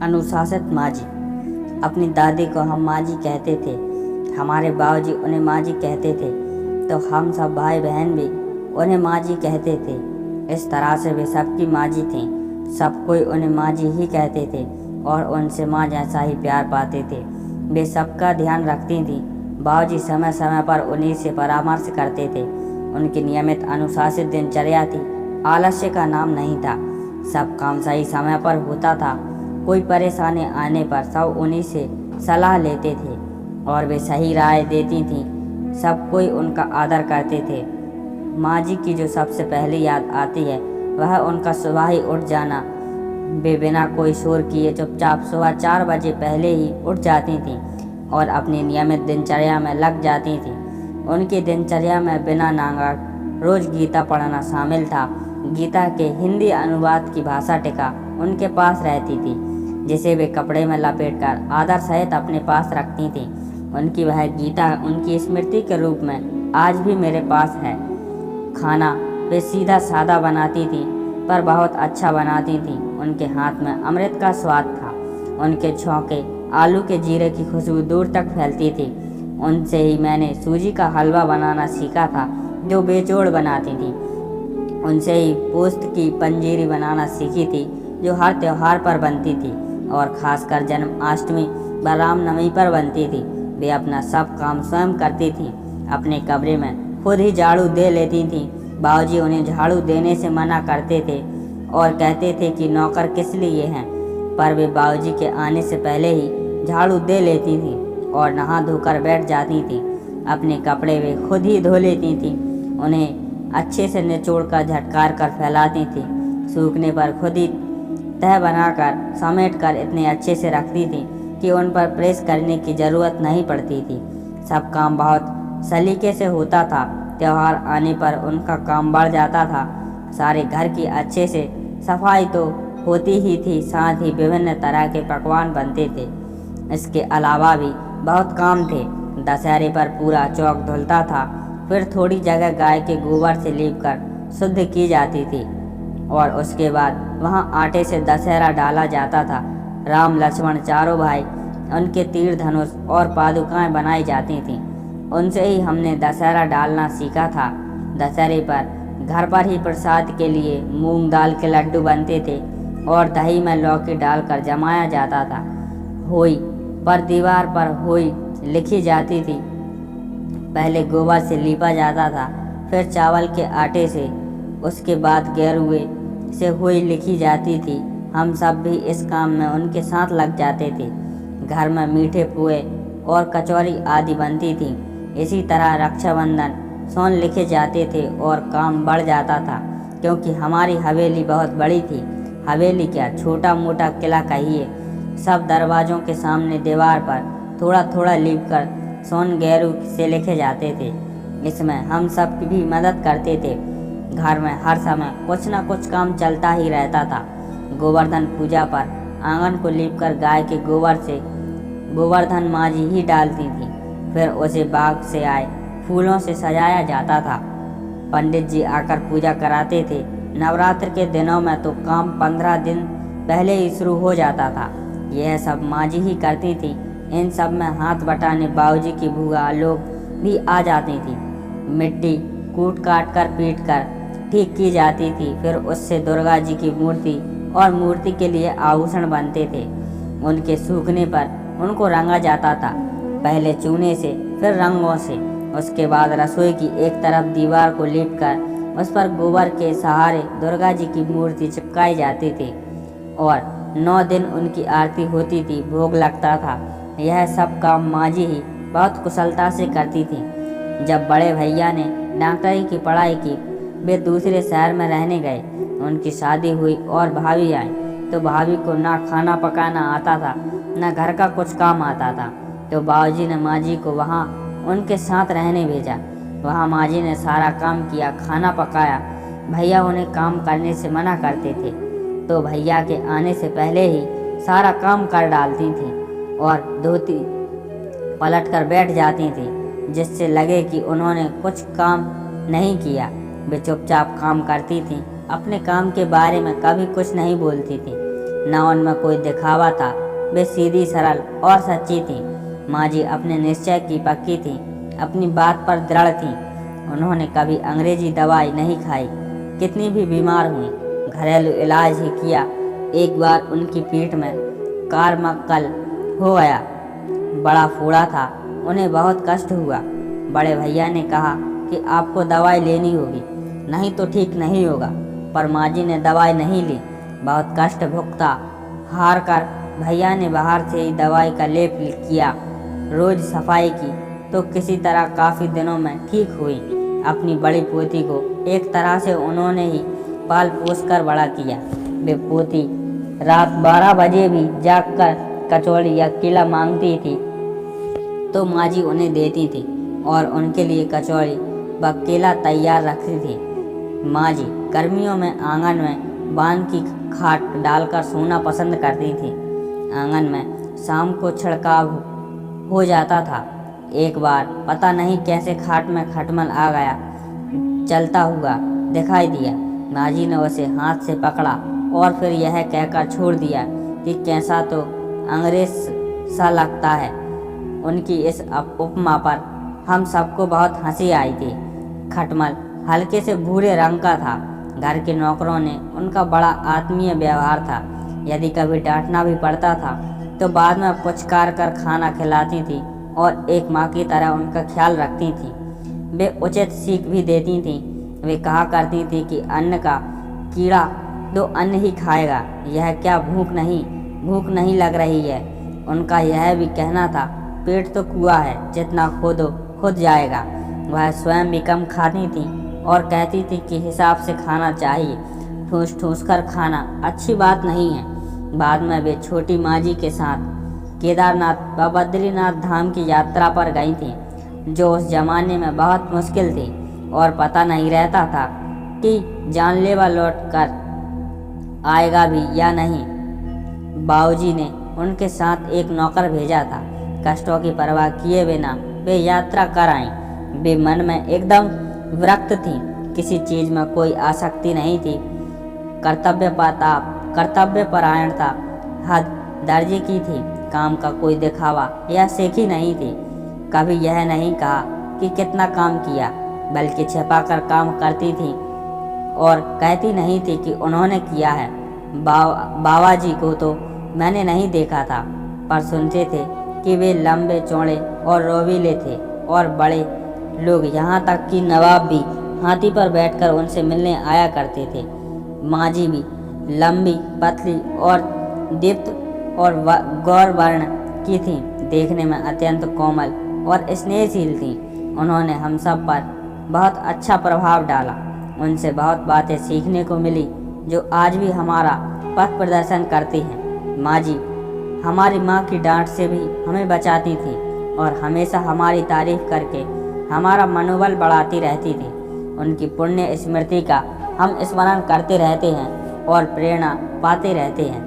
अनुशासित माँ जी। अपनी दादी को हम माँ जी कहते थे, हमारे बाबूजी उन्हें माँ जी कहते थे, तो हम सब भाई बहन भी उन्हें माँ जी कहते थे। इस तरह से वे सबकी माँ जी थीं। सब कोई उन्हें माँ जी ही कहते थे और उनसे माँ जैसा ही प्यार पाते थे। वे सबका ध्यान रखती थीं। बाबूजी समय समय पर उन्हीं से परामर्श करते थे। उनकी नियमित अनुशासित दिनचर्या थी। आलस्य का नाम नहीं था। सब काम सही समय पर होता था। कोई परेशानी आने पर सब उन्हीं से सलाह लेते थे और वे सही राय देती थीं। सब कोई उनका आदर करते थे। माँ जी की जो सबसे पहली याद आती है वह उनका सुबह ही उठ जाना। वे बिना कोई शोर किए चुपचाप सुबह 4 बजे पहले ही उठ जाती थीं और अपनी नियमित दिनचर्या में लग जाती थीं। उनकी दिनचर्या में बिना नांगा रोज गीता पढ़ना शामिल था। गीता के हिंदी अनुवाद की भाषा टीका उनके पास रहती थी, जिसे वे कपड़े में लपेटकर आदर सहित अपने पास रखती थीं। उनकी वह गीता उनकी स्मृति के रूप में आज भी मेरे पास है। खाना वे सीधा सादा बनाती थीं, पर बहुत अच्छा बनाती थीं। उनके हाथ में अमृत का स्वाद था। उनके छौंके आलू के जीरे की खुशबू दूर तक फैलती थी। उनसे ही मैंने सूजी का हलवा बनाना सीखा था, जो बेजोड़ बनाती थी। उनसे ही पोस्त की पंजीरी बनाना सीखी थी, जो हर त्योहार पर बनती थी और खासकर जन्माष्टमी व रामनवमी पर बनती थी। वे अपना सब काम स्वयं करती थी। अपने कमरे में खुद ही झाड़ू दे लेती थी। बाबूजी उन्हें झाड़ू देने से मना करते थे और कहते थे कि नौकर किस लिए हैं, पर वे बाबूजी के आने से पहले ही झाड़ू दे लेती थी और नहा धोकर बैठ जाती थी। अपने कपड़े वे खुद ही धो लेती थी। उन्हें अच्छे से निचोड़कर झटकार कर फैलाती थी। सूखने पर खुद ही तह बनाकर समेट कर इतने अच्छे से रखती थी कि उन पर प्रेस करने की ज़रूरत नहीं पड़ती थी। सब काम बहुत सलीके से होता था। त्योहार आने पर उनका काम बढ़ जाता था। सारे घर की अच्छे से सफाई तो होती ही थी, साथ ही विभिन्न तरह के पकवान बनते थे। इसके अलावा भी बहुत काम थे। दशहरे पर पूरा चौक धुलता था, फिर थोड़ी जगह गाय के गोबर से लीपकर शुद्ध की जाती थी और उसके बाद वहां आटे से दशहरा डाला जाता था। राम लक्ष्मण चारों भाई, उनके तीर धनुष और पादुकाएं बनाई जाती थीं। उनसे ही हमने दशहरा डालना सीखा था। दशहरे पर घर पर ही प्रसाद के लिए मूंग दाल के लड्डू बनते थे और दही में लौकी डालकर जमाया जाता था। होई पर दीवार पर होई लिखी जाती थी। पहले गोबर से लीपा जाता था, फिर चावल के आटे से, उसके बाद गेरुए से होई लिखी जाती थी। हम सब भी इस काम में उनके साथ लग जाते थे। घर में मीठे पुए और कचौरी आदि बनती थी। इसी तरह रक्षाबंधन, सोन लिखे जाते थे और काम बढ़ जाता था, क्योंकि हमारी हवेली बहुत बड़ी थी। हवेली क्या, छोटा मोटा किला कहिए। सब दरवाज़ों के सामने दीवार पर थोड़ा थोड़ा लिख कर सोन गैरू से लिखे जाते थे। इसमें हम सब की भी मदद करते थे। घर में हर समय कुछ न कुछ काम चलता ही रहता था। गोवर्धन पूजा पर आंगन को लीपकर गाय के गोबर से गोवर्धन माँ जी ही डालती थी। फिर उसे बाग से आए फूलों से सजाया जाता था। पंडित जी आकर पूजा कराते थे। नवरात्र के दिनों में तो काम 15 दिन पहले ही शुरू हो जाता था। यह सब माँ जी ही करती थी। इन सब में हाथ बटाने बाबूजी की बुआ लोग भी आ जाती थी। मिट्टी कूट काट कर पीट कर ठीक की जाती थी। फिर उससे दुर्गा जी की मूर्ति और मूर्ति के लिए आभूषण बनते थे। उनके सूखने पर उनको रंगा जाता था, पहले चूने से, फिर रंगों से। उसके बाद रसोई की एक तरफ दीवार को लीपकर उस पर गोबर के सहारे दुर्गा जी की मूर्ति चिपकाई जाती थी और 9 दिन उनकी आरती होती थी, भोग लगता था। यह सब काम माँ जी ही बहुत कुशलता से करती थी। जब बड़े भैया ने डॉक्टरी की पढ़ाई की, वे दूसरे शहर में रहने गए। उनकी शादी हुई और भाभी आई, तो भाभी को ना खाना पकाना आता था, न घर का कुछ काम आता था। तो बाबूजी ने माँ जी को वहाँ उनके साथ रहने भेजा। वहाँ माँ जी ने सारा काम किया, खाना पकाया। भैया उन्हें काम करने से मना करते थे, तो भैया के आने से पहले ही सारा काम कर डालती थी और धोती पलट कर बैठ जाती थी, जिससे लगे कि उन्होंने कुछ काम नहीं किया। वे चुपचाप काम करती थी, अपने काम के बारे में कभी कुछ नहीं बोलती थी। न उनमें कोई दिखावा था। वे सीधी सरल और सच्ची थी। माँ जी अपने निश्चय की पक्की थी, अपनी बात पर दृढ़ थी। उन्होंने कभी अंग्रेजी दवाई नहीं खाई, कितनी भी बीमार हुई घरेलू इलाज ही किया। एक बार उनकी पीठ में कारमक्कल हो गया, बड़ा फोड़ा था, उन्हें बहुत कष्ट हुआ। बड़े भैया ने कहा कि आपको दवाई लेनी होगी, नहीं तो ठीक नहीं होगा। पर माँ जी ने दवाई नहीं ली, बहुत कष्ट भुगता। हार कर भैया ने बाहर से ही दवाई का लेप किया, रोज सफाई की, तो किसी तरह काफ़ी दिनों में ठीक हुई। अपनी बड़ी पोती को एक तरह से उन्होंने ही पाल पोस कर बड़ा किया। वे पोती रात 12 बजे भी जागकर कचौड़ी या केला मांगती थी तो माँ जी उन्हें देती थी और उनके लिए कचौड़ी व केला तैयार रखती थी। माँ जी गर्मियों में आंगन में बांध की खाट डालकर सोना पसंद करती थी। आंगन में शाम को छिड़काव हो जाता था। एक बार पता नहीं कैसे खाट में खटमल आ गया, चलता हुआ दिखाई दिया। माँ जी ने उसे हाथ से पकड़ा और फिर यह कहकर छोड़ दिया कि कैसा तो अंग्रेज सा लगता है। उनकी इस उपमा पर हम सबको बहुत हंसी आई थी। खटमल हल्के से भूरे रंग का था। घर के नौकरों ने उनका बड़ा आत्मीय व्यवहार था। यदि कभी डांटना भी पड़ता था तो बाद में पुचकार कर खाना खिलाती थी और एक माँ की तरह उनका ख्याल रखती थी। वे उचित सीख भी देती थीं। वे कहा करती थी कि अन्न का कीड़ा तो अन्न ही खाएगा, यह क्या भूख नहीं लग रही है। उनका यह भी कहना था, पेट तो कुआं है, जितना खोदो खुद जाएगा। वह स्वयं भी कम खाती थी और कहती थी कि हिसाब से खाना चाहिए, ठूस ठूस कर खाना अच्छी बात नहीं है। बाद में वे छोटी माँ जी के साथ केदारनाथ व बद्रीनाथ धाम की यात्रा पर गई थी, जो उस जमाने में बहुत मुश्किल थी और पता नहीं रहता था कि जानलेवा लौट कर आएगा भी या नहीं। बाबूजी ने उनके साथ एक नौकर भेजा था। कष्टों की परवाह किए बिना वे यात्रा कर आईं। वे मन में एकदम विरक्त थी, किसी चीज में कोई आसक्ति नहीं थी। कर्तव्यपरायणता हद दर्जे की थी। काम का कोई दिखावा या सेखी नहीं थी। कभी यह नहीं कहा कि कितना काम किया, बल्कि छिपाकर काम करती थी और कहती नहीं थी कि उन्होंने किया है। बाबा जी को तो मैंने नहीं देखा था, पर सुनते थे कि वे लंबे चौड़े और रोबीले थे और बड़े लोग, यहाँ तक कि नवाब भी हाथी पर बैठकर उनसे मिलने आया करते थे। माँ जी भी लंबी, पतली और दीप्त और गौर वर्ण की थी, देखने में अत्यंत कोमल और स्नेहशील थी। उन्होंने हम सब पर बहुत अच्छा प्रभाव डाला। उनसे बहुत बातें सीखने को मिली जो आज भी हमारा पथ प्रदर्शन करती हैं। माँ जी हमारी माँ की डांट से भी हमें बचाती थी और हमेशा हमारी तारीफ करके हमारा मनोबल बढ़ाती रहती थी। उनकी पुण्य स्मृति का हम स्मरण करते रहते हैं और प्रेरणा पाते रहते हैं।